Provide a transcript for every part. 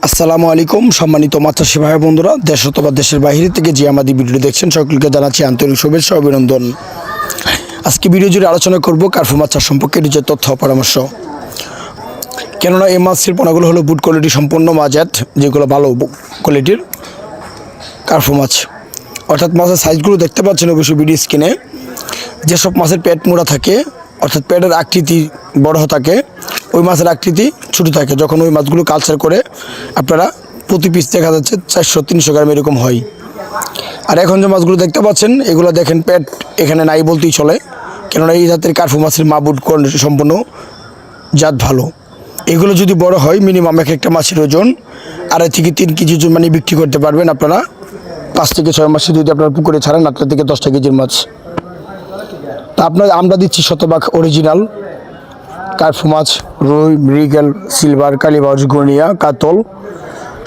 আসসালামু আলাইকুম সম্মানিত মাছ চাষী ভাই বন্ধুরা, দেশ অথবা দেশের বাইরে থেকে যে আমাদের ভিডিও দেখছেন সকলকে জানাচ্ছি আন্তরিক শুভেচ্ছা ও অভিনন্দন। আজকে ভিডিও জুড়ে আলোচনা করব কার্পু মাছ চাষ সম্পর্কে কিছু তথ্য পরামর্শ। কেননা এই মাছের পোনাগুলো হলো গুড কোয়ালিটি সম্পন্ন মাছ, যেগুলো ভালো কোয়ালিটির কার্পু মাছ। অর্থাৎ মাছের সাইজগুলো দেখতে পাচ্ছেন অবশ্যই ভিডিও স্ক্রিনে। যেসব মাছের পেট মোড়া থাকে, অর্থাৎ পেটের আকৃতি বড় থাকে, ওই মাছের আকৃতি ছোটো থাকে। যখন ওই মাছগুলো কালচার করে আপনারা প্রতি পিস দেখা যাচ্ছে 400-300 গ্রাম এরকম হয়। আর এখন যে মাছগুলো দেখতে পাচ্ছেন এগুলো দেখেন পেট এখানে নাই বলতেই চলে, কেননা এই জাতের কার্পু মাছের মাবুড কোয়ালিটি সম্পন্ন জাত ভালো। এগুলো যদি বড় হয় মিনিমাম একটা মাছের ওজন 2.5 থেকে 3 কেজি মানে বিক্রি করতে পারবেন আপনারা। 5 থেকে 6 মাসে যদি আপনারা পুকুরে ছাড়েন 8 থেকে 10 কেজির মাছ। তা আমরা দিচ্ছি শতভাগ অরিজিনাল কার্পু মাছ, রুই, মৃগেল, সিলভার, কালীবাউস, গড়িয়া, কাতল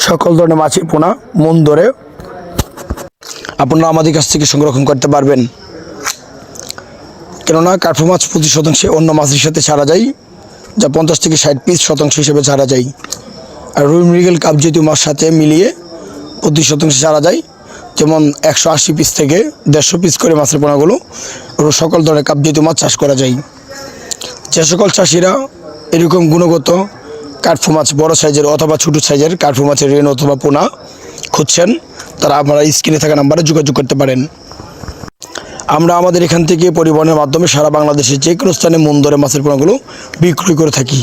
সকল ধরনের মাছের পোনা মন ধরে আপনারা আমাদের কাছ থেকে সংরক্ষণ করতে পারবেন। কেননা কার্পু মাছ 25% অন্য মাছের সাথে ছাড়া যায়, যা 50 থেকে 60% হিসেবে ছাড়া যায়। আর রুই, মৃগেল, কাপ জাতীয় মাছ সাথে মিলিয়ে 25% ছাড়া যায়, যেমন 180 পিস থেকে 150 পিস করে মাছের পোনাগুলো সকল ধরনের কাপ জাতীয় মাছ চাষ করা যায়। যে সকল চাষিরা এরকম গুণগত কার্পু মাছ বড় সাইজের অথবা ছোটো সাইজের কার্পু মাছের রেন অথবা পোনা খুঁজছেন, তারা আপনারা স্ক্রিনে থাকা নাম্বারে যোগাযোগ করতে পারেন। আমরা আমাদের এখান থেকে পরিবহনের মাধ্যমে সারা বাংলাদেশে যে কোনো স্থানে মন ধরে মাছের পোনাগুলো বিক্রয় করে থাকি।